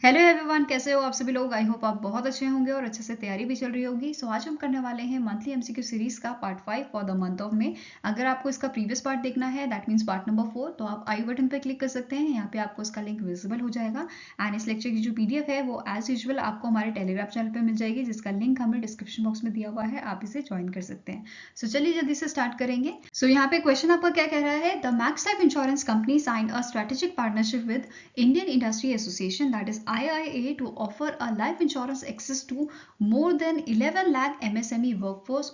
Hello everyone, कैसे हो आप सभी लोग। आई होप आप बहुत अच्छे होंगे और अच्छे से तैयारी भी चल रही होगी। सो आज हम करने वाले हैं मंथली एमसीक्यू सीरीज का part 5 for the month of में। अगर आपको इसका प्रीवियस पार्ट देखना है, दैट मींस पार्ट नंबर 4, तो आप आई बटन पर क्लिक कर सकते हैं। यहाँ पे आपको इसका लिंक विजिबल हो जाएगा। एंड इस लेक्चर की जो पीडीएफ है वो एज यूजुअल आपको हमारे टेलीग्राम चैनल पर मिल जाएगी, जिसका लिंक हमें डिस्क्रिप्शन बॉक्स में दिया हुआ है। आप इसे ज्वाइन कर सकते हैं। सो चलिए जल्दी से स्टार्ट करेंगे। सो यहाँ पे क्वेश्चन आपका क्या कह रहा है। The max life insurance company signed a strategic partnership with Indian Industry Association, that is IIA, to offer a life insurance access to more than 11 lakh MSME workforce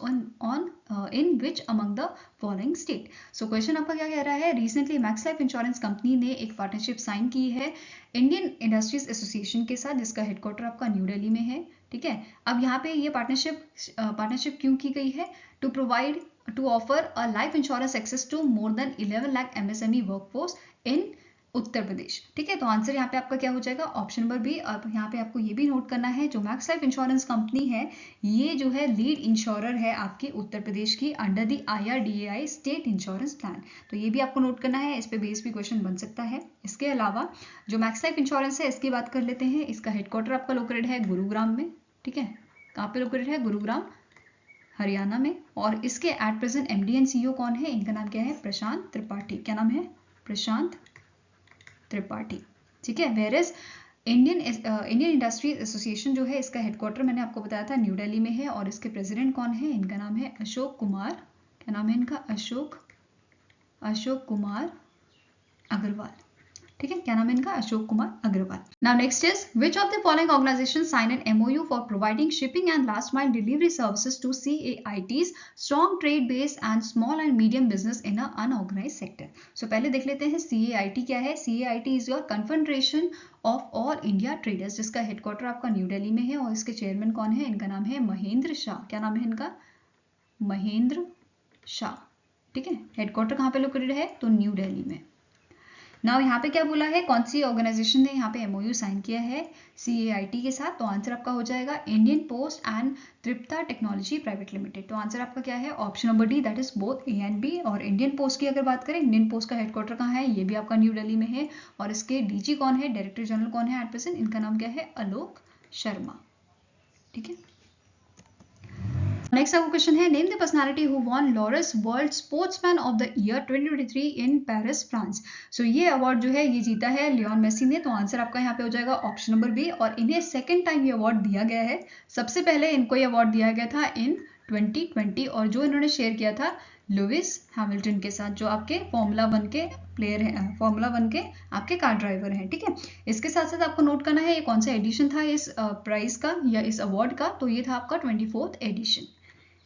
in which among the following state. So question आपका क्या कह रहा है। Recently Max Life Insurance Company ने एक partnership sign की है Indian industries association के साथ, जिसका हेडक्वार्टर आपका न्यू दिल्ली में है। ठीक है, अब यहाँ पे ये पार्टनरशिप क्यों की गई है। To offer a life insurance access to more than 11 lakh MSME workforce in Uttar Pradesh. ठीक है, तो आंसर यहाँ पे आपका क्या हो जाएगा, ऑप्शन नंबर बी। अब यहाँ पे आपको ये भी नोट करना है, जो मैक्स लाइफ इंश्योरेंस कंपनी है ये जो है लीड इंश्योरर है आपकी उत्तर प्रदेश की under the IRDAI state insurance plan. तो ये भी आपको नोट करना है, इस पे बेस भी क्वेश्चन बन सकता है। इसके अलावा जो मैक्स लाइफ इंश्योरेंस है इसकी बात कर लेते हैं। इसका हेडक्वार्टर आपका लोकेटेड है गुरुग्राम में। ठीक है, कहाँ पे लोकेटेड है, गुरुग्राम हरियाणा में। और इसके at present MD and CEO कौन है, इनका नाम क्या है, प्रशांत त्रिपाठी। क्या नाम है, प्रशांत त्रिपाठी। ठीक है, where is Indian industries association जो है इसका हेडक्वार्टर मैंने आपको बताया था न्यू दिल्ली में है। और इसके प्रेसिडेंट कौन है, इनका नाम है अशोक कुमार। क्या नाम है इनका, अशोक कुमार अग्रवाल। ठीक है, क्या नाम है इनका, Ashok Kumar Agarwal. Now next is which of the following organisation sign an MOU for providing shipping and last mile delivery services to CAITs, strong trade base and small and medium business in a unorganised sector. So पहले देख लेते हैं CAIT क्या है। CAIT is your confederation of all India traders, जिसका headquarter आपका new Delhi में है। और इसके चेयरमैन कौन है, इनका नाम है महेंद्र शाह। क्या नाम है इनका, महेंद्र शाह। ठीक है, हेडक्वार्टर कहाँ पे लोकेटेड है, तो न्यू दिल्ली में। नाउ यहाँ पे क्या बोला है, कौन सी ऑर्गेनाइजेशन ने यहाँ पे MOU साइन किया है CAIT के साथ। तो आंसर आपका हो जाएगा Indian post and Tripta technology private limited. तो आंसर आपका क्या है, option number D, that is both A and B। और इंडियन पोस्ट की अगर बात करें, इंडियन पोस्ट का हेडक्वार्टर कहाँ है, ये भी आपका न्यू दिल्ली में है। और इसके DG कौन है, डायरेक्टर जनरल कौन है एट प्रेजेंट, इनका नाम क्या है, आलोक शर्मा। ठीक है, नेक्स्ट आपको क्वेश्चन है, name the personality who won Laureus world sportsman of the year 2023 in Paris France. So ये अवार्ड जो है ये जीता है लियोन मेसी ने। तो आंसर आपका यहाँ पे हो जाएगा ऑप्शन नंबर बी। और इन्हें सेकेंड टाइम ये अवार्ड दिया गया है। सबसे पहले इनको ये अवार्ड दिया गया था इन 2020, और जो इन्होंने शेयर किया था लुइस हैमिल्टन के साथ, जो आपके फॉर्मूला 1 के प्लेयर हैं, फॉर्मूला 1 के आपके कार ड्राइवर हैं। ठीक है, इसके साथ साथ आपको नोट करना है ये कौन सा एडिशन था इस प्राइज का या इस अवार्ड का। तो ये था आपका 24th एडिशन।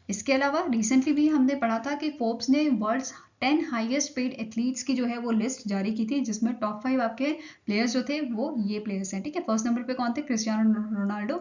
इसके अलावा रिसेंटली भी हमने पढ़ा था कि फोर्ब्स ने वर्ल्ड्स 10 हाईएस्ट पेड एथलीट्स की जो है वो लिस्ट जारी की थी, जिसमें टॉप 5 आपके प्लेयर्स जो थे वो ये प्लेयर्स हैं। ठीक है, फर्स्ट नंबर पे कौन थे, Cristiano Ronaldo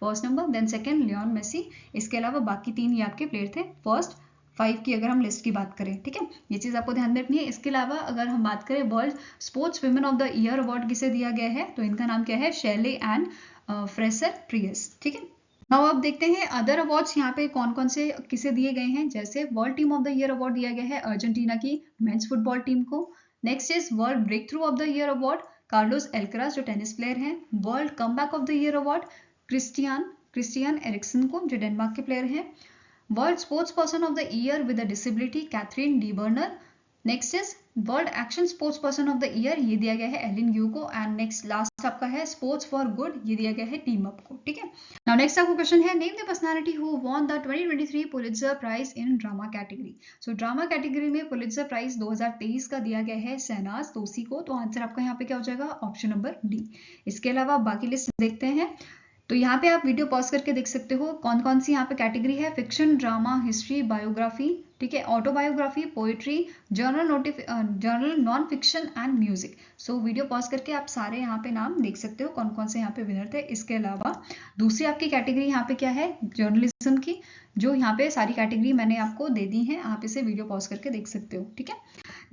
first number, then second Lionel Messi. इसके अलावा बाकी 3 ये आपके प्लेयर थे फर्स्ट 5 की, अगर हम लिस्ट की बात करें। ठीक है, ये चीज आपको ध्यान में रखनी है। इसके अलावा अगर हम बात करें world sports women of the year award किसे दिया गया है, तो इनका नाम क्या है, शैली एंड फ्रेसर प्रियस। ठीक है, नाउ अब देखते हैं अदर अवार्ड्स यहाँ पे कौन कौन से किसे दिए गए हैं। जैसे world team of the year award दिया गया है अर्जेंटीना की मेंस फुटबॉल टीम को। Next is world breakthrough of the year award Carlos Alcaraz, जो टेनिस प्लेयर हैं। World comeback of the year award Christian Eriksen को, जो Denmark के प्लेयर हैं। World sports person of the year with a disability Catherine Debrunner. Next is world action sports person of the year, ये दिया गया है Elin you को। And next last आपका है स्पोर्ट्स फॉर गुड, ये दिया गया है टीम अप को। ठीक है, नाउ नेक्स्ट आपको क्वेश्चन है, name the personality who won the 2023 Pulitzer prize in drama category. So drama category में पुलित्जर प्राइज 2023 का दिया गया है शहनाज तोसी को। तो आंसर आपका यहाँ पे क्या हो जाएगा, ऑप्शन नंबर डी। इसके अलावा बाकी लिस्ट देखते हैं। तो यहाँ पे आप वीडियो पॉज करके देख सकते हो कौन कौन सी यहाँ पे कैटेगरी है, फिक्शन, ड्रामा, हिस्ट्री, बायोग्राफी, ठीक है, autobiography, poetry, journal, non fiction and music. So video pause करके आप सारे यहाँ पे नाम देख सकते हो कौन कौन से यहाँ पे विनर थे। इसके अलावा दूसरी आपकी कैटेगरी यहाँ पे क्या है, जर्नलिज्म की, जो यहाँ पे सारी कैटेगरी मैंने आपको दे दी है, आप इसे वीडियो पॉज करके देख सकते हो। ठीक है,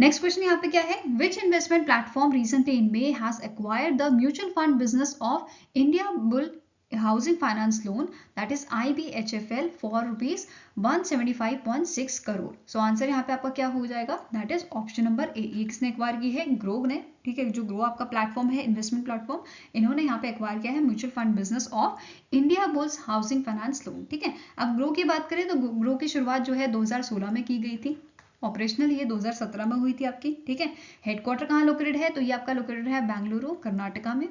नेक्स्ट क्वेश्चन यहाँ पे क्या है, which investment platform recently in May has acquired the mutual fund business of India Bull Housing Finance loan that is IBHFL for rupees 175.6 crore. So answer यहाँ पे आपका क्या हो जाएगा, that is option number A. ये किसने एक्वायर की है, ग्रो ने, ठीक है। जो ग्रो आपका प्लेटफॉर्म है, इन्वेस्टमेंट प्लेटफॉर्म, इन्होंने यहाँ पे एक्वायर किया है mutual fund business of Indiabulls housing Finance loan, ठीक है। अब ग्रो की बात करें तो ग्रो की शुरुआत जो है 2016 में की गई थी, ऑपरेशनल ये 2017 में हुई थी आपकी, ठीक है। हेडक्वार्टर कहाँ लोकेटेड है, तो ये आपका लोकेटेड है बेंगलुरु कर्नाटका में,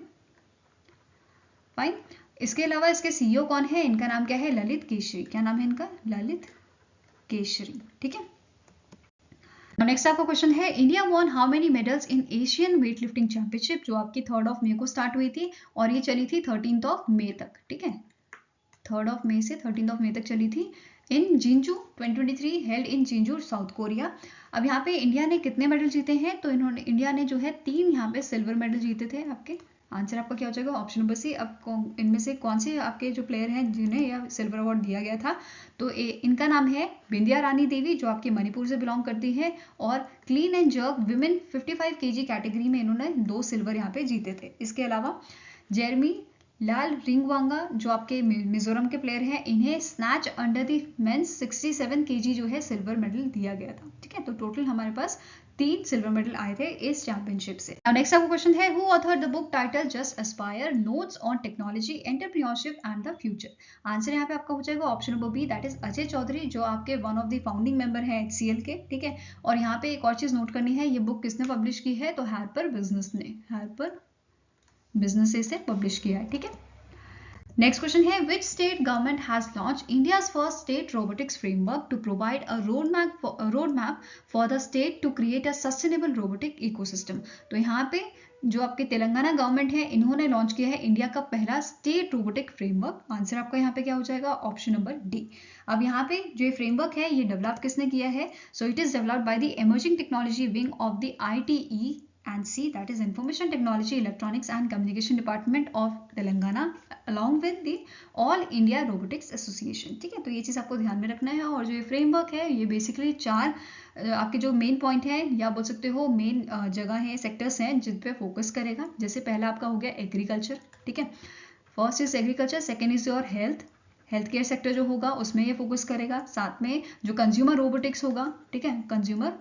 फाइन। इसके अलावा इसके CEO कौन है, इनका नाम क्या है, ललित केशरी। क्या नाम है इनका, ललित केशरी, ठीक है। नेक्स्ट आपका क्वेश्चन है, India won how many medals in Asian weight lifting championship, जो आपकी 3 मई को स्टार्ट हुई थी और ये चली थी 13 मई तक, ठीक है। 3 मई से 13 मई तक चली थी इन जिंजू 2023 हेल्ड इन जिंजू साउथ कोरिया। अब यहाँ पे इंडिया ने कितने मेडल जीते हैं, तो इंडिया ने जो है 3 यहाँ पे सिल्वर मेडल जीते थे आपके। आंसर आपका क्या हो जाएगा, ऑप्शन नंबर सी। अब इनमें से कौन से आपके जो प्लेयर हैं जिन्हें यह सिल्वर अवार्ड दिया गया था, तो इनका नाम है बिंदिया रानी देवी, जो आपके मणिपुर से बिलोंग करती है, और clean and jerk women 55 kg category में इन्होंने 2 सिल्वर यहाँ पे जीते थे। इसके अलावा जेरमी लाल रिंगवांगा, जो आपके मिजोरम के प्लेयर हैं, इन्हें snatch under the men's 67 kg जो है सिल्वर मेडल दिया गया था, ठीक है। तो टोटल हमारे पास 3 सिल्वर मेडल आए थे इस चैंपियनशिप से। नेक्स्ट आपका क्वेश्चन है, who author the book title just aspire notes on technology entrepreneurship and the future. Answer यहाँ पे आपका हो जाएगा option number B, that is Ajay Chaudhary, जो आपके one of the founding member हैं HCL के, ठीक है। और यहाँ पे एक और चीज नोट करनी है, ये बुक किसने पब्लिश की है, तो हार्पर बिजनेस ने, हार्पर बिजनेस से पब्लिश किया है, ठीक है। नेक्स्ट क्वेश्चन है, which state government has launch India's first state robotics framework to provide a road map for the state to create a sustainable robotic ecosystem. तो यहाँ पे जो आपके तेलंगाना गवर्नमेंट है, इन्होंने लॉन्च किया है इंडिया का पहला स्टेट रोबोटिक फ्रेमवर्क। आंसर आपका यहाँ पे क्या हो जाएगा, ऑप्शन नंबर डी। अब यहाँ पे जो फ्रेमवर्क है ये डेवलप किसने किया है, so it is developed by the emerging technology wing of the ITE and C, that is Information Technology, Electronics and Communication Department of Telangana, along with the All India Robotics Association, ठीक है। तो ये चीज़ आपको ध्यान में रखना है। और जो ये फ्रेमवर्क है ये बेसिकली 4 आपके जो मेन पॉइंट है, या बोल सकते हो मेन जगह है, सेक्टर्स हैं जिन पे फोकस करेगा। जैसे पहला आपका हो गया एग्रीकल्चर, ठीक है। First is agriculture, second is your health care sector जो होगा उसमें ये फोकस करेगा। साथ में जो कंज्यूमर रोबोटिक्स होगा, ठीक है, कंज्यूमर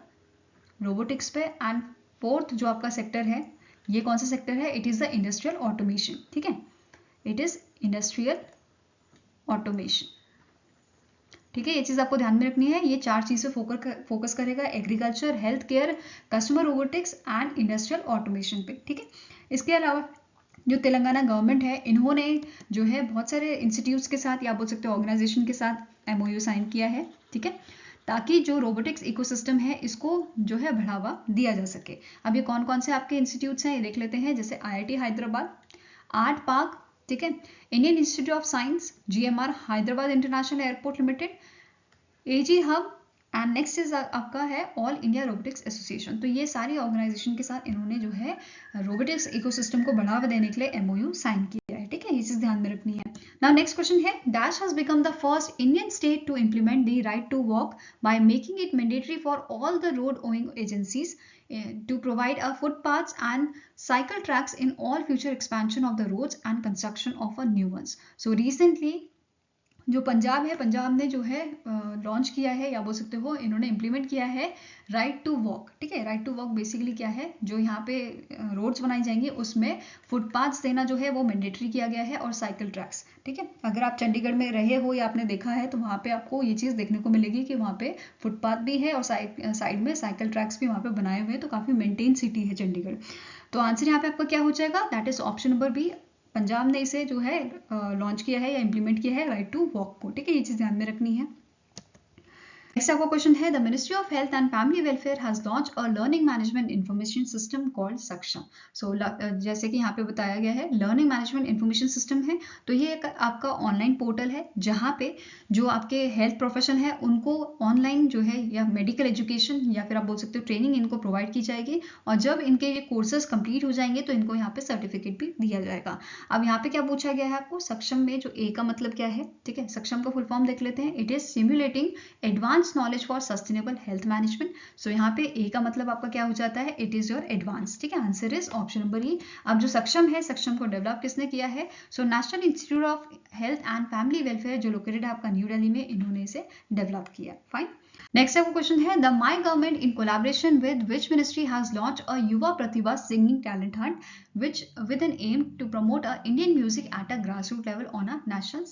रोबोटिक्स पे। एंड फोर्थ जो आपका सेक्टर है, ये कौन सा सेक्टर है, it is the industrial automation, ठीक है, इट इज इंडस्ट्रियल ऑटोमेशन, ठीक है। ये चीज आपको ध्यान में रखनी है। ये 4 चीज पे फोकस करेगा, agriculture, health care, customer robotics and industrial automation पे, ठीक है। इसके अलावा जो तेलंगाना गवर्नमेंट है, इन्होंने जो है बहुत सारे इंस्टीट्यूट्स के साथ, या बोल सकते हो ऑर्गेनाइजेशन के साथ MOU साइन किया है, ठीक है, ताकि जो रोबोटिक्स इकोसिस्टम है इसको जो है बढ़ावा दिया जा सके। अब ये कौन कौन से आपके इंस्टीट्यूट्स हैं ये देख लेते हैं। जैसे IIT हैदराबाद, आर्ट पार्क, ठीक है, Indian institute of science, GMR Hyderabad international airport limited, AG hub, and next is आपका है ऑल इंडिया रोबोटिक्स एसोसिएशन। तो ये सारी ऑर्गेनाइजेशन के साथ इन्होंने जो है रोबोटिक्स इकोसिस्टम को बढ़ावा देने के लिए MOU साइन किया है, ठीक है। ये चीज ध्यान में रखनी है। नाउ नेक्स्ट क्वेश्चन है, dash has become the first Indian state to implement the right to walk by making it mandatory for all the road owing agencies to provide a footpaths and cycle tracks in all future expansion of the roads and construction of a new ones. So recently जो पंजाब है, पंजाब ने जो है launch किया है, या बोल सकते हो इन्होंने इम्प्लीमेंट किया है राइट टू वॉक, ठीक है। राइट टू वॉक बेसिकली क्या है, जो यहाँ पे रोड्स बनाई जाएंगी उसमें फुटपाथ्स देना जो है वो मैंडेटरी किया गया है, और साइकिल ट्रैक्स, ठीक है। अगर आप चंडीगढ़ में रहे हो या आपने देखा है तो वहाँ पे आपको ये चीज़ देखने को मिलेगी कि वहाँ पे फुटपाथ भी है और साइड में साइकिल ट्रैक्स भी वहाँ पे बनाए हुए हैं। तो काफ़ी मेंटेन सिटी है चंडीगढ़। तो आंसर यहाँ पे आपका क्या हो जाएगा, that is option number B. Punjab ने इसे जो है लॉन्च किया है या इम्प्लीमेंट किया है राइट टू वॉक को, ठीक है। ये चीज ध्यान में रखनी है। नेक्स्ट आपका क्वेश्चन है, the ministry of health and family welfare has launch a learning management information system called सक्षम। सो जैसे कि यहाँ पे बताया गया है, लर्निंग मैनेजमेंट इंफॉर्मेशन सिस्टम है। तो ये एक आपका ऑनलाइन पोर्टल है जहाँ पे जो आपके हेल्थ प्रोफेशन है उनको ऑनलाइन जो है या मेडिकल एजुकेशन या फिर आप बोल सकते हो ट्रेनिंग इनको प्रोवाइड की जाएगी, और जब इनके ये कोर्सेज कंप्लीट हो जाएंगे तो इनको यहाँ पे सर्टिफिकेट भी दिया जाएगा। अब यहाँ पे क्या पूछा गया है आपको, सक्षम में जो ए का मतलब क्या है, ठीक है। सक्षम का फुल फॉर्म देख लेते हैं, it is simulating advance advance knowledge for sustainable health management. So यहाँ पे ए का मतलब आपका क्या हो जाता है, इट इज योर एडवांस। ठीक है, आंसर इज ऑप्शन नंबर ई। अब जो सक्षम है, सक्षम को डेवलप किसने किया है, so national institute of health and family welfare जो लोकेटेड है आपका न्यू दिल्ली में, इन्होंने इसे डेवलप किया। फाइन। नेक्स्ट आपका क्वेश्चन है, the my government in collaboration with which ministry has launch a Yuva Pratibha singing talent hunt which with an aim to promote Indian music at a grassroots level on a national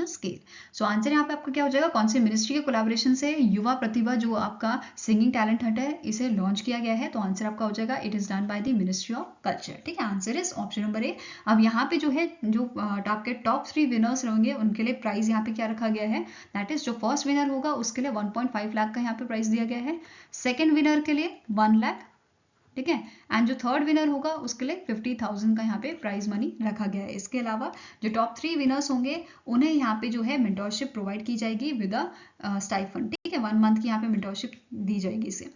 scale। So answer यहाँ पे आपका क्या हो जाएगा, कौन सी ministry के collaboration से युवा प्रतिभा जो आपका सिंगिंग टैलेंट हंट है इसे लॉन्च किया गया है, तो आंसर आपका हो जाएगा it is done by the ministry of culture. ठीक है, आंसर इज ऑप्शन नंबर ए। अब यहाँ पे जो है जो आपके टॉप 3 विनर्स रहेंगे उनके लिए प्राइज यहाँ पे क्या रखा गया है, दैट इज जो फर्स्ट विनर होगा उसके लिए 1.5 लाख का यहाँ पे प्राइज दिया गया है, सेकेंड विनर के लिए 1 लाख, ठीक है, एंड जो थर्ड विनर होगा उसके लिए 50,000 का यहाँ पे प्राइज मनी रखा गया है। इसके अलावा जो टॉप 3 विनर्स होंगे उन्हें यहाँ पे जो है मेंटोरशिप प्रोवाइड की जाएगी विद अ स्टाइफंड। ठीक है, 1 मंथ की यहाँ पे मेंटोरशिप दी जाएगी इसे।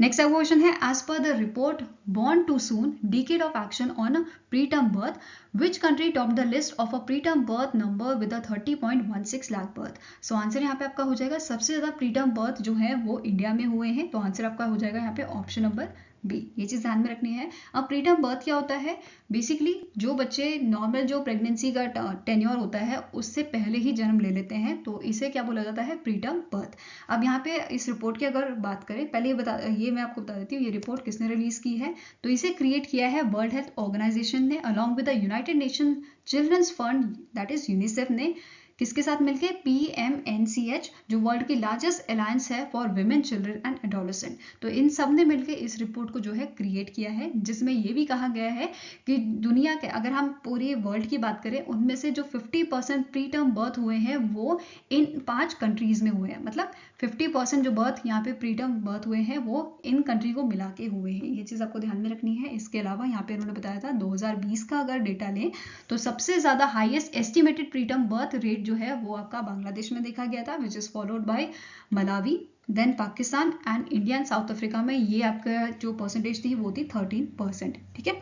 नेक्स्ट क्वेश्चन है, as per the report born too soon decade of action on pre term birth which country top the list of a pre term birth number with 30.16 lakh birth. So answer यहाँ पे आपका हो जाएगा सबसे ज्यादा pre term birth जो है वो इंडिया में हुए हैं, तो आंसर आपका हो जाएगा यहाँ पे ऑप्शन नंबर बी। ये चीज ध्यान में रखनी है। अब प्रीटर्म बर्थ क्या होता है, बेसिकली जो बच्चे नॉर्मल जो प्रेगनेंसी का टेन्योर होता है उससे पहले ही जन्म ले लेते हैं, तो इसे क्या बोला जाता है, प्रीटर्म बर्थ। अब यहाँ पे इस रिपोर्ट की अगर बात करें, पहले ये मैं आपको बता देती हूँ ये रिपोर्ट किसने रिलीज की है, तो इसे क्रिएट किया है वर्ल्ड हेल्थ ऑर्गेनाइजेशन ने along with the united nation children's fund that is UNICEF ने, किसके साथ मिलके, PMNCH जो वर्ल्ड की लार्जेस्ट अलायंस है for women, children and adolescent, तो इन सब ने मिलकर इस रिपोर्ट को जो है क्रिएट किया है, जिसमें ये भी कहा गया है कि दुनिया के अगर हम पूरे वर्ल्ड की बात करें उनमें से जो 50% प्री टर्म बर्थ हुए हैं वो इन 5 कंट्रीज में हुए हैं, मतलब 50% जो बर्थ यहाँ पे प्री टर्म बर्थ हुए हैं वो इन कंट्री को मिला के हुए हैं। ये चीज आपको ध्यान में रखनी है। इसके अलावा यहाँ पे उन्होंने बताया था 2020 का अगर डेटा लें तो सबसे ज्यादा highest estimated pre term birth rate जो है वो आपका बांग्लादेश में देखा गया था, which is followed by Malawi, then Pakistan and India and South Africa में ये आपका जो परसेंटेज थी वो थी 13%। ठीक है,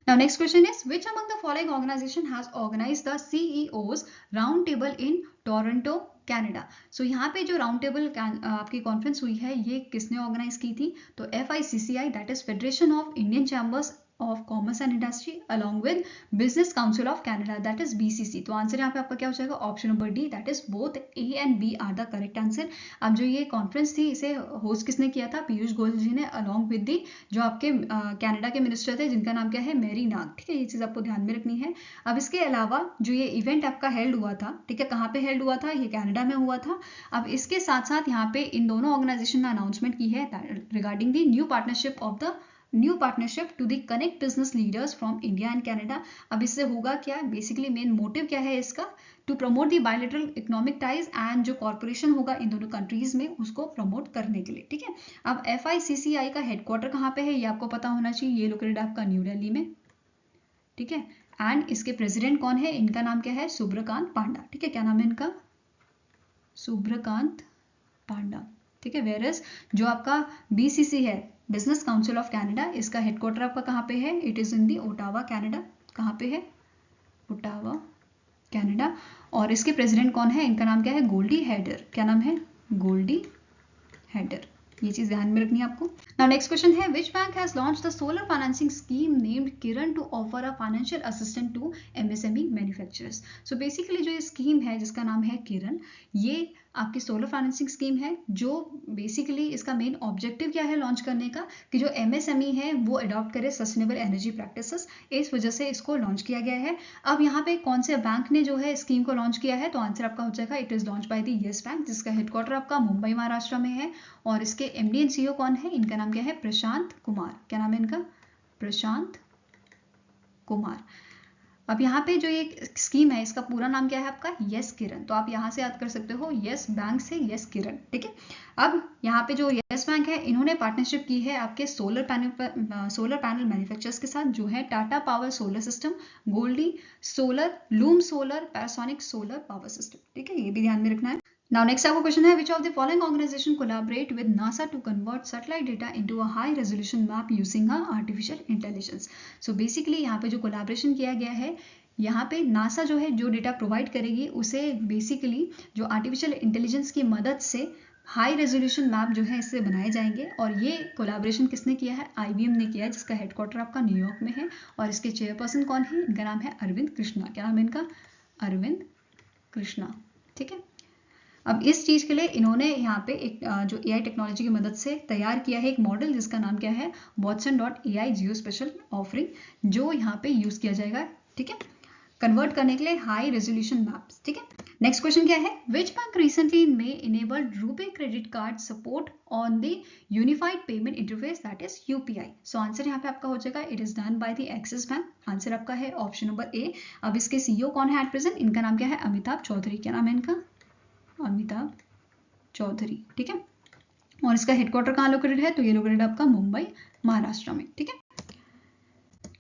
now next question is which among the following organization has organized the CEOs round table in Toronto Canada. So यहाँ पे जो राउंड टेबल आपकी कॉन्फ्रेंस हुई है ये किसने ऑर्गेनाइज की थी, तो FICCI that is federation of Indian chambers of commerce and industry along with business council of Canada that is BCC। तो आंसर यहाँ पे आपका क्या हो जाएगा, option number D, that is both A and B are the correct answer. अब जो ये कॉन्फ्रेंस थी इसे होस्ट किसने किया था, पीयूष गोयल जी ने अलॉन्ग विद दी जो आपके कनाडा के मिनिस्टर थे जिनका नाम क्या है, मैरी नाग। ठीक है, ये चीज आपको ध्यान में रखनी है। अब इसके अलावा जो ये इवेंट आपका हेल्ड हुआ था, ठीक है, कहाँ पे हेल्ड हुआ था, ये कनाडा में हुआ था। अब इसके साथ साथ यहाँ पे इन दोनों ऑर्गेनाइजेशन ने अनाउंसमेंट की है regarding the new partnership to the connect business leaders from India and Canada. अब इससे होगा क्या, बेसिकली मेन मोटिव क्या है इसका, to promote the bilateral economic ties and जो कॉर्पोरेशन होगा इन दोनों कंट्रीज में उसको प्रमोट करने के लिए। ठीक है, अब FICCI का हेडक्वार्टर कहाँ पे है ये आपको पता होना चाहिए, ये लोकेटेड आपका न्यू दिल्ली में। ठीक है, एंड इसके प्रेसिडेंट कौन है, इनका नाम क्या है, सुब्रकांत पांडा। ठीक है, क्या नाम है इनका, सुब्रकांत पांडा। ठीक है, वेयर इज जो आपका BCC है बिजनेस काउंसिल ऑफ कनाडा, इसका हेडक्वार्टर आपका कहाँ पे है, it is in the Ottawa Canada. कहाँ पे है, ओटावा कनाडा। और इसके प्रेसिडेंट कौन है, इनका नाम क्या है, गोल्डी हैडर। क्या नाम है, गोल्डी हैडर। ये चीज ध्यान में रखनी है आपको। नाउ नेक्स्ट क्वेश्चन है which bank has launched the solar financing scheme named Kiran to offer a financial assistant to MSME manufacturers. So basically जो ये स्कीम है जिसका नाम है किरण, ये आपकी सोलर फाइनेंसिंग स्कीम है जो बेसिकली इसका मेन ऑब्जेक्टिव क्या है लॉन्च करने का, कि जो MSME है वो अडॉप्ट करे सस्टेनेबल एनर्जी प्रैक्टिसेस, इस वजह से इसको लॉन्च किया गया है। अब यहाँ पे कौन से बैंक ने जो है स्कीम को लॉन्च किया है, तो आंसर आपका हो जाएगा it is launch by the yes bank, जिसका हेडक्वार्टर आपका मुंबई महाराष्ट्र में है। और इसके MD एंड CEO कौन है, इनका नाम क्या है, प्रशांत कुमार। क्या नाम है इनका, प्रशांत कुमार। अब यहाँ पे जो ये स्कीम है इसका पूरा नाम क्या है आपका, यस किरण। तो आप यहाँ से याद कर सकते हो यस बैंक से यस किरण। ठीक है, अब यहाँ पे जो यस बैंक है इन्होंने पार्टनरशिप की है आपके सोलर पैनल मैन्युफैक्चरर्स के साथ, जो है Tata power solar system, Goldi solar, Loom solar, Panasonic solar power system. ठीक है, ये भी ध्यान में रखना है। Now next आपका क्वेश्चन है which of the following organization collaborate with NASA to convert satellite data into a high resolution map using a artificial intelligence। So basically यहाँ पे जो collaboration किया गया है, यहाँ पे नासा जो है जो डेटा प्रोवाइड करेगी उसे बेसिकली जो आर्टिफिशियल इंटेलिजेंस की मदद से हाई रेजोल्यूशन मैप जो है इससे बनाए जाएंगे। और ये कोलैबोरेशन किसने किया है? IBM ने किया है, जिसका हेडक्वार्टर आपका न्यूयॉर्क में है। और इसके चेयरपर्सन कौन है? इनका नाम है अरविंद कृष्णा। क्या नाम है इनका? अरविंद कृष्णा। ठीक है। अब इस चीज के लिए इन्होंने यहाँ पे एक जो AI टेक्नोलॉजी की मदद से तैयार किया है एक मॉडल, जिसका नाम क्या है? Watson.ai जियो स्पेशल ऑफरिंग, जो यहाँ पे यूज किया जाएगा। ठीक है, कन्वर्ट करने के लिए हाई रेजोल्यूशन मैप्स। ठीक है, नेक्स्ट क्वेश्चन क्या है? विच बैंक रिसेंटली में enabled RuPay credit card support on the unified payment interface that is UPI? So answer यहाँ पे आपका हो जाएगा it is done by the axis bank. Answer आपका है ऑप्शन नंबर ए। अब इसके CEO कौन है एट प्रेजेंट? इनका नाम क्या है? अमिताभ चौधरी। क्या नाम है इनका? अमिताभ चौधरी। ठीक है, और इसका हेडक्वार्टर कहाँ लोकेटेड है? तो ये लोकेटेड आपका मुंबई, महाराष्ट्र में। ठीक है,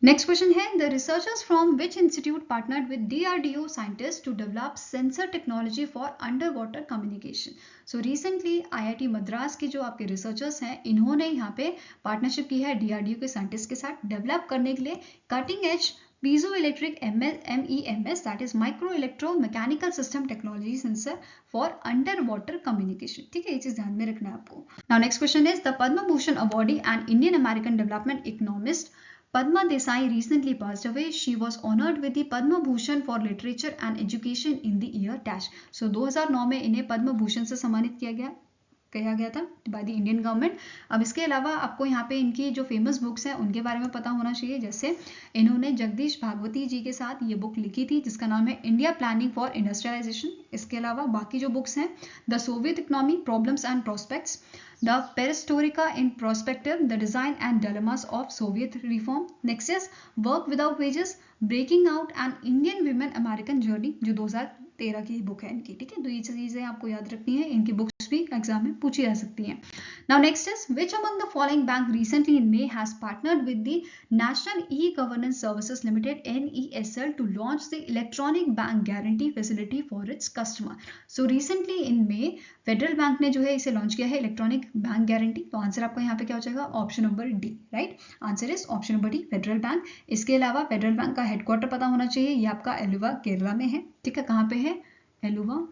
नेक्स्ट क्वेश्चन है the researchers from which institute partnered with DRDO scientist to develop sensor technology for under water communication? So recently IIT Madras के जो आपके रिसर्चर्स हैं, इन्होंने यहाँ पे पार्टनरशिप की है DRDO के साइंटिस्ट के साथ डेवलप करने के लिए cutting edge piezoelectric MEMS that is micro electro mechanical system technology sensor for underwater communication. ठीक है, ये चीज ध्यान में रखना है आपको। Now next question is the Padma Bhushan awardee and Indian American development economist Padma Desai recently passed away. She was honored with the Padma Bhushan for literature and education in the year dash. So 2009 में इन्हें पद्म भूषण से सम्मानित किया गया था by the Indian government. अब इसके अलावा आपको यहाँ पे इनकी जो फेमस बुक्स हैं उनके बारे में पता होना चाहिए। जैसे इन्होंने जगदीश भागवती जी के साथ ये बुक लिखी थी, जिसका नाम है इंडिया प्लानिंग फॉर इंडस्ट्रियलाइजेशन। इसके अलावा बाकी जो बुक्स हैं, the Soviet economy, problems and prospects, the perestroika in prospective, the design and dilemmas of Soviet reform, nexus, work without wages, breaking out and Indian women American journey, जो 2013 की book है इनकी। ठीक है, तो ये चीजें आपको याद रखनी है, इनकी बुक्स भी एग्जाम में पूछी जा सकती हैं। Now next is which among the following bank recently in May has partnered with the national e-governance services limited NESL to launch the electronic bank guarantee facility for its customer? So recently in May federal bank ने जो है इसे launch किया है, electronic bank guarantee. तो answer आपका यहाँ पे क्या हो जाएगा? Option number D. Right, answer is option number D, federal bank. इसके अलावा फेडरल बैंक का हेडक्वार्टर पता होना चाहिए, ये आपका एलुवा केरला में है। ठीक है, कहाँ पे है? एलुवा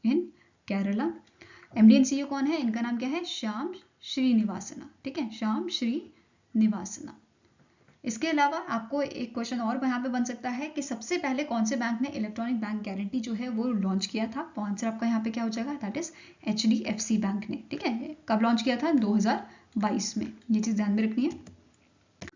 इन केरला। MD and CEO कौन है? इनका नाम क्या है? श्याम श्रीनिवासना। ठीक है, श्याम श्रीनिवासना। इसके अलावा आपको एक क्वेश्चन और यहाँ पे बन सकता है कि सबसे पहले कौन से बैंक ने इलेक्ट्रॉनिक बैंक गारंटी जो है वो लॉन्च किया था? तो आंसर आपका यहाँ पे क्या हो जाएगा? दैट इज HDFC बैंक ने। ठीक है, कब लॉन्च किया था? 2022 में। ये चीज ध्यान में रखनी है।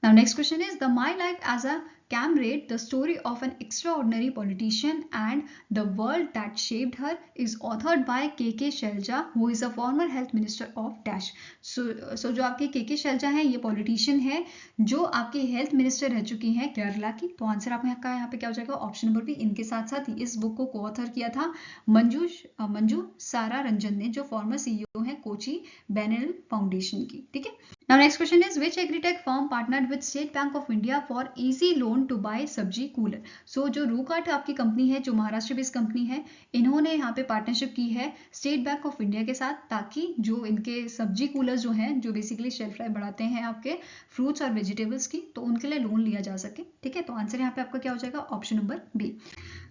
Now next question is the My Life as a Comrade, the story of an extraordinary politician and the world that shaped her, is authored by KK Shelja, who is a former health minister of Dash. So जो आपके KK Shelja हैं, ये politician है जो आपके health minister रह चुकी हैं केरला की। तो आंसर आप यहाँ पे क्या हो जाएगा? Option number B. इनके साथ साथ इस बुक को co-author किया था मंजू सारा रंजन ने, जो फॉर्मर CEO है कोची बेनेल फाउंडेशन की। ठीक है, Now next question is which agritech firm partnered with State Bank of India for easy loan to buy सब्जी कूलर? So जो रूकार्ट आपकी कंपनी है, जो महाराष्ट्र बेस्ड कंपनी है, इन्होंने यहाँ पे पार्टनरशिप की है स्टेट बैंक ऑफ इंडिया के साथ, ताकि जो इनके सब्जी कूलर जो हैं, जो बेसिकली शेल्फ लाइफ बढ़ाते हैं आपके फ्रूट्स और वेजिटेबल्स की, तो उनके लिए लोन लिया जा सके। ठीक है, तो आंसर यहाँ पे आपका क्या हो जाएगा? Option number B.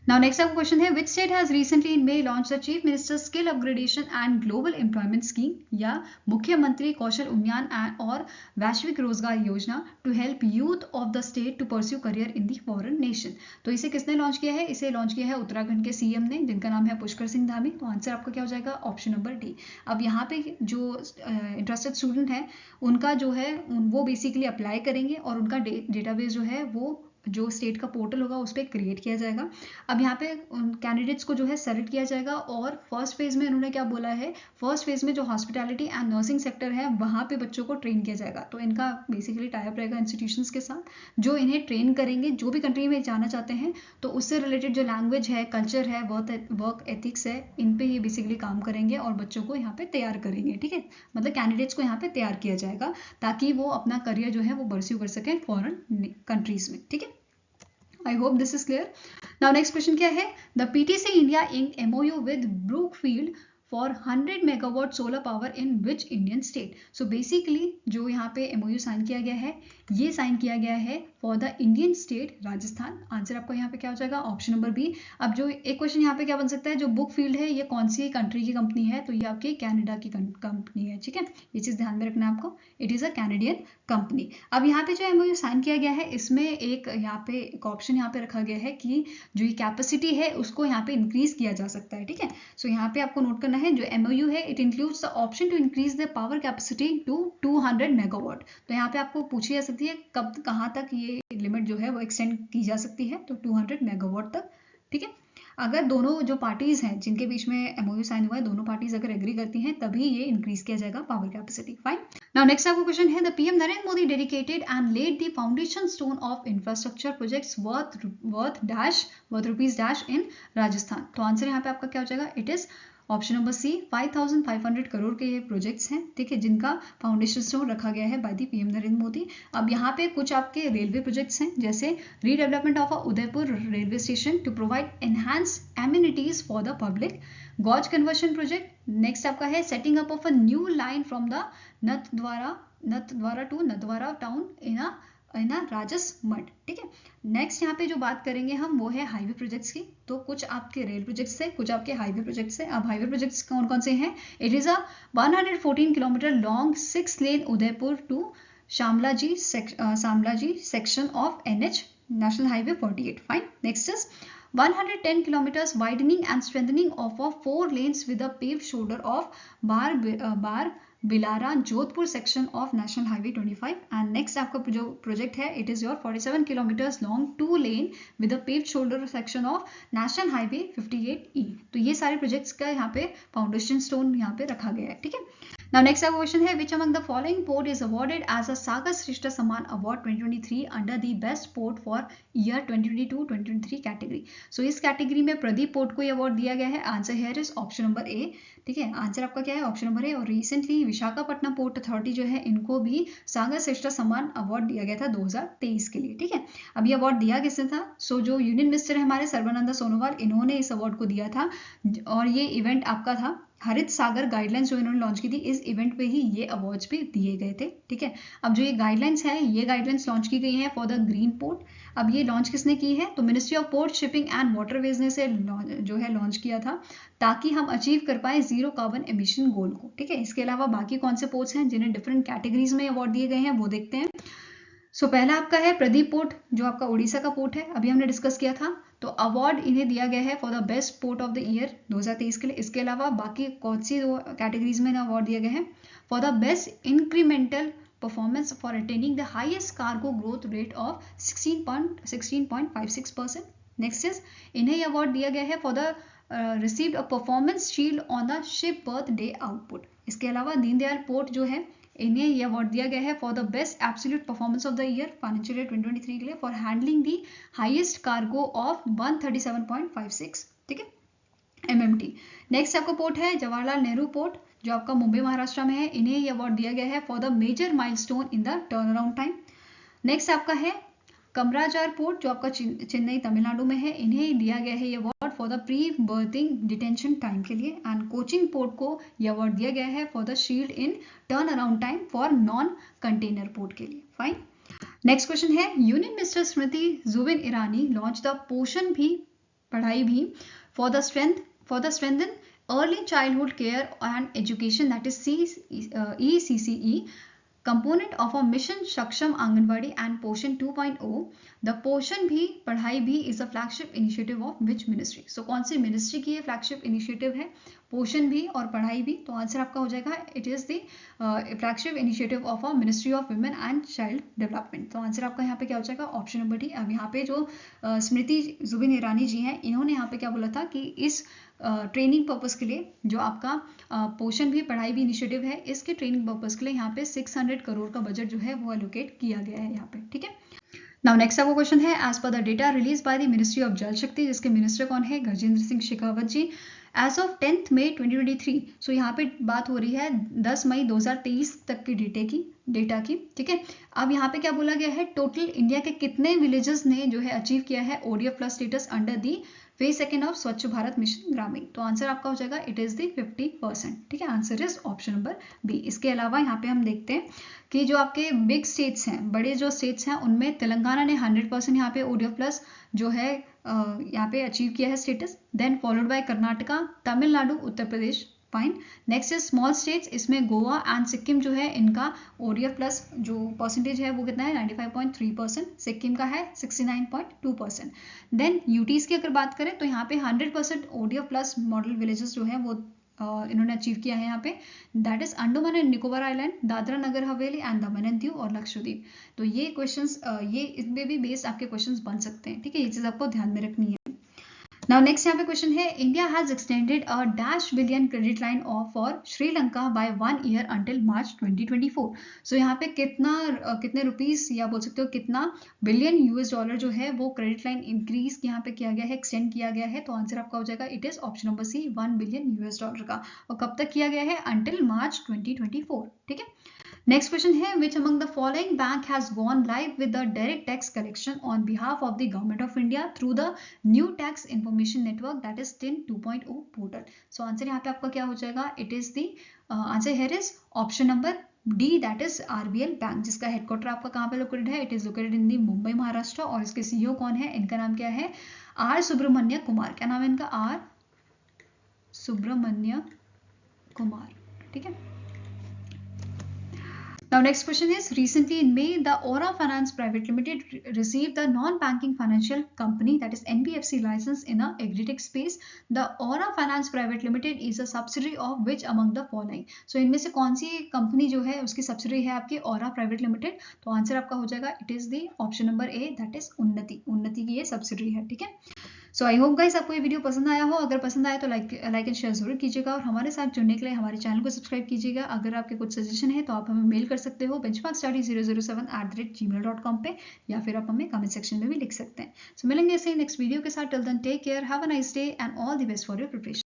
Now next आपका क्वेश्चन है which state has recently in May launched the Chief Minister's Skill Upgradation and Global Employment Scheme या मुख्यमंत्री कौशल उन्नयन और वैश्विक रोजगार योजना to help youth of the state to pursue career in the foreign nation? तो इसे किसने लॉन्च किया है? इसे लॉन्च किया है उत्तराखंड के CM ने, जिनका नाम है पुष्कर सिंह धामी। तो आंसर आपका क्या हो जाएगा? Option number D. अब यहाँ पे जो इंटरेस्टेड स्टूडेंट है उनका जो है वो बेसिकली अप्लाई करेंगे और उनका डेटाबेस जो है वो जो स्टेट का पोर्टल होगा उस पर क्रिएट किया जाएगा। अब यहाँ पे कैंडिडेट्स को जो है सेलेक्ट किया जाएगा और फर्स्ट फेज में उन्होंने क्या बोला है? फर्स्ट फेज में जो हॉस्पिटैलिटी एंड नर्सिंग सेक्टर है वहाँ पे बच्चों को ट्रेन किया जाएगा। तो इनका बेसिकली टाइप रहेगा इंस्टीट्यूशंस के साथ, जो इन्हें ट्रेन करेंगे, जो भी कंट्री में जाना चाहते हैं तो उससे रिलेटेड जो लैंग्वेज है, कल्चर है, वर्क एथिक्स है, इन पे ये बेसिकली काम करेंगे और बच्चों को यहाँ पे तैयार करेंगे। ठीक है, मतलब कैंडिडेट्स को यहाँ पे तैयार किया जाएगा ताकि वो अपना करियर जो है वो परस्यू कर सकें फॉरेन कंट्रीज में। ठीक है, I hope this is clear. Now next question क्या है? The PTC India inked MOU with Brookfield for 100 megawatt solar power in which Indian state? So basically जो यहाँ पे MOU साइन किया गया है, ये साइन किया गया है for the Indian state Rajasthan. Answer आपका यहाँ पे क्या हो जाएगा? Option number B. अब जो एक क्वेश्चन यहाँ पे क्या बन सकता है, जो बुक फील्ड है ये कौन सी कंट्री की कंपनी है? तो ये आपकी कनाडा की कंपनी है, ठीक है, ये चीज़ ध्यान में रखना है आपको, it is a Canadian company. अब यहाँ पे जो एमओयू साइन किया गया है, इसमें एक यहाँ पे एक ऑप्शन यहाँ पे रखा गया है कि जो ये कैपेसिटी है उसको यहाँ पे इंक्रीज किया जा सकता है, ठीक है। सो यहाँ पे आपको नोट करना है, जो एमओयू है it includes the option to increase the power capacity to 200 megawatt. तो यहाँ पे आपको पूछी जा सकती है कब कहाँ तक ये लिमिट जो है वो एक्सटेंड की जा सकती है, तो 200 मेगावाट तक, ठीक है। अगर दोनों जो पार्टीज हैं जिनके बीच में एमओयू साइन हुआ है, दोनों पार्टीज अगर एग्री करती हैं तभी ये इंक्रीज किया जाएगा power capacity. Fine. Now next आपको क्वेश्चन है, the PM Narendra Modi dedicated and laid the foundation stone of infrastructure projects worth rupees dash in Rajasthan. तो आंसर यहाँ पे आपका क्या हो जाएगा? It is option number C, 5500 crore के ये प्रोजेक्ट्स हैं, ठीक है, जिनका फाउंडेशन स्टोन रखा गया है by the PM Narendra Modi. अब यहाँ पे कुछ आपके रेलवे प्रोजेक्ट्स हैं, जैसे redevelopment of Udaipur railway station to provide enhanced amenities for the public, gauge conversion project. Next आपका है setting up of a new line from the Nathdwara to Nathdwara town in Rajsamand, ठीक है। नेक्स्ट यहाँ पे जो बात करेंगे हम वो है हाईवे प्रोजेक्ट्स की। तो कुछ आपके रेल प्रोजेक्ट्स है, कुछ आपके हाईवे प्रोजेक्ट्स है। अब हाईवे प्रोजेक्ट्स कौन कौन से हैं? It is a 114 kilometre long 6 lane Udaipur to Shamlaji section of NH national highway 48। Fine. Next is 110 kilometers widening and strengthening of 4 lanes with a paved shoulder of Bilara Jodhpur section of national highway 25। And next आपका जो project है it is your 47 kilometres long 2 lane with a paved shoulder section of national highway 58E। तो ये सारे projects का यहाँ पे foundation stone यहाँ पे रखा गया है, ठीक है। Now next our question है, which among the following port is awarded as a Sagar Shrestha Samman Award 2023 under the best port for year 2022-2023 category। So इस कैटेगरी में प्रदीप पोर्ट को ये अवार्ड दिया गया है। Answer here is option number ए, ठीक है। आंसर आपका क्या है? ऑप्शन नंबर ए। और रिसेंटली विशाखापट्टनम पोर्ट अथॉरिटी जो है इनको भी सागर श्रेष्ठ सम्मान अवार्ड दिया गया था 2023 के लिए, ठीक है। अब ये अवार्ड दिया किसने था? सो जो यूनियन मिनिस्टर है हमारे सर्बानंद सोनोवाल, इन्होंने इस अवार्ड को दिया था। और ये इवेंट आपका था हरित सागर गाइडलाइंस जो इन्होंने लॉन्च की थी, इस इवेंट पे ही ये अवार्ड्स भी दिए गए थे, ठीक है। अब जो ये गाइडलाइंस है, ये गाइडलाइंस लॉन्च की गई है फॉर द ग्रीन पोर्ट। अब ये लॉन्च किसने की है? तो ministry of port shipping and waterways ने से जो है लॉन्च किया था, ताकि हम अचीव कर पाए जीरो कार्बन एमिशन गोल को, ठीक है। इसके अलावा बाकी कौन से पोर्ट्स हैं जिन्हें डिफरेंट कैटेगरीज में अवार्ड दिए गए हैं वो देखते हैं। सो पहला आपका है प्रदीप पोर्ट, जो आपका उड़ीसा का पोर्ट है, अभी हमने डिस्कस किया था। तो अवार्ड इन्हें दिया गया है for the best port of the year 2023 के लिए। इसके अलावा बाकी कौन सी कैटेगरीज में अवार्ड दिया गया है? For the best incremental performance for attaining the highest cargo growth rate of 16.56%। Next is इन्हें अवार्ड दिया गया है for the received a performance shield on the ship birth day output. इसके अलावा दीनदयाल पोर्ट जो है इन्हें ये अवार्ड दिया गया है for the best absolute performance of the year financial year 2023 के लिए for handling the highest cargo of 137.56, ठीक है, MMT। नेक्स्ट आपका पोर्ट है जवाहरलाल नेहरू पोर्ट, जो आपका मुंबई महाराष्ट्र में है। इन्हें ये अवार्ड दिया गया है for the major milestone in the turn around time. Next आपका है कमराजार पोर्ट, जो आपका चेन्नई तमिलनाडु में है। इन्हें दिया गया है ये award for the pre berthing detention time के लिए। एंड कोचिंग पोर्ट को ये अवार्ड दिया गया है for the shield in turn around time for non container port के लिए। फाइन। नेक्स्ट क्वेश्चन है, union minister Smriti Zubin Irani launch the Poshan Bhi Padhai Bhi for the strengthen early childhood care and education, that is ECCE component of a mission Saksham Anganwadi and Poshan 2.0. The Poshan भी पढ़ाई भी is a flagship initiative of which ministry? So कौन सी ministry की ये flagship initiative है? पोषण भी और पढ़ाई भी। तो आंसर आपका हो जाएगा it is the flagship initiative of a ministry of women and child development. तो आंसर आपका यहाँ पे क्या हो जाएगा? Option number D. अब यहाँ पे जो स्मृति जुबिन ईरानी जी हैं, इन्होंने यहाँ पे क्या बोला था कि इस ट्रेनिंग पर्पस के लिए जो आपका पोषण भी पढ़ाई भी इनिशिएटिव है, इसके ट्रेनिंग पर्पस के लिए यहाँ पे 600 करोड़ का बजट जो है वो एलोकेट किया गया है यहाँ पे, ठीक है। नाउ नेक्स्ट आपका क्वेश्चन है, as per the data release by the ministry of Jal Shakti, जिसके मिनिस्टर कौन है? Gajendra Singh Shekhawat ji. As of 10 May 2023, so यहाँ पे बात हो रही है 10 मई 2023 तक की डेटा की, ठीक है। अब यहाँ पे क्या बोला गया है, टोटल इंडिया के कितने विलेजेस ने जो है अचीव किया है ODF plus status under the phase second of स्वच्छ भारत मिशन ग्रामीण। तो आंसर आपका हो जाएगा इट इज दी 50%, ठीक है। Answer is option number B. इसके अलावा यहाँ पे हम देखते हैं कि जो आपके बिग स्टेट्स हैं, बड़े जो स्टेट्स हैं, उनमें तेलंगाना ने 100% यहाँ पे ODF प्लस जो है यहाँ पे अचीव किया है status, then followed by Karnataka, Tamil Nadu, Uttar Pradesh, fine. Next is small states, इसमें गोवा एंड सिक्किम जो है इनका ODF प्लस जो परसेंटेज है वो कितना है 95.3%, सिक्किम का है 69.2%। देन यूटीज की अगर बात करें तो यहाँ पे 100% ODF प्लस मॉडल विलेजेस जो है वो इन्होंने अचीव किया है यहाँ पे, that is Andaman and Nicobar island, Dadra Nagar Haveli and Daman and Diu और लक्षद्वीप। तो ये क्वेश्चंस ये इसमें भी बेस्ड आपके क्वेश्चंस बन सकते हैं, ठीक है। ये चीज आपको ध्यान में रखनी है। नाउ नेक्स्ट यहाँ पे क्वेश्चन है, India has extended a dash billion credit line of for Sri Lanka by 1 year until March 2024। So यहाँ पे कितने रुपीस या बोल सकते हो कितना बिलियन $US जो है वो क्रेडिट लाइन इंक्रीज यहाँ पे किया गया है, एक्सटेंड किया गया है। तो आंसर आपका हो जाएगा it is option number C, 1 billion $US का। और कब तक किया गया है, अंटिल मार्च 2024, ठीक है। Next question है, which among the following bank has gone live with the direct tax collection on behalf of the government of India through the new tax information network that is TIN 2.0 portal? So answer यहाँ पे आपका क्या हो जाएगा, it is the answer here is option number D, that is RBL bank, जिसका headquarter आपका कहाँ पे लोकेटेड है, इट इज लोकेटेड इन दी मुंबई महाराष्ट्र। और इसके CEO कौन है, इनका नाम क्या है, R सुब्रमण्य कुमार। क्या नाम है इनका, R सुब्रमण्य कुमार, ठीक है। Now next question is, recently in May the Aura Finance Private Limited received the non-banking financial company that is NBFC license in a agritech space. The Aura Finance Private Limited is a subsidiary of which among the following? So इनमें से कौन सी company जो है उसकी subsidiary है आपकी Aura Private Limited? तो answer आपका हो जाएगा it is the option number A, that is उन्नति की ये सब्सिडरी है, ठीक है। सो आई होप गाइस आपको ये वीडियो पसंद आया हो। अगर पसंद आया तो लाइक एंड शेयर जरूर कीजिएगा और हमारे साथ जुड़ने के लिए हमारे चैनल को सब्सक्राइब कीजिएगा। अगर आपके कुछ सजेशन है तो आप हमें मेल कर सकते हो benchmarkstudy007@gmail.com पे, या फिर आप हमें कमेंट सेक्शन में भी लिख सकते हैं। सो मिलेंगे ऐसे ही नेक्स्ट वीडियो के साथ। Till then take care, have a nice day and all the best for your preparation.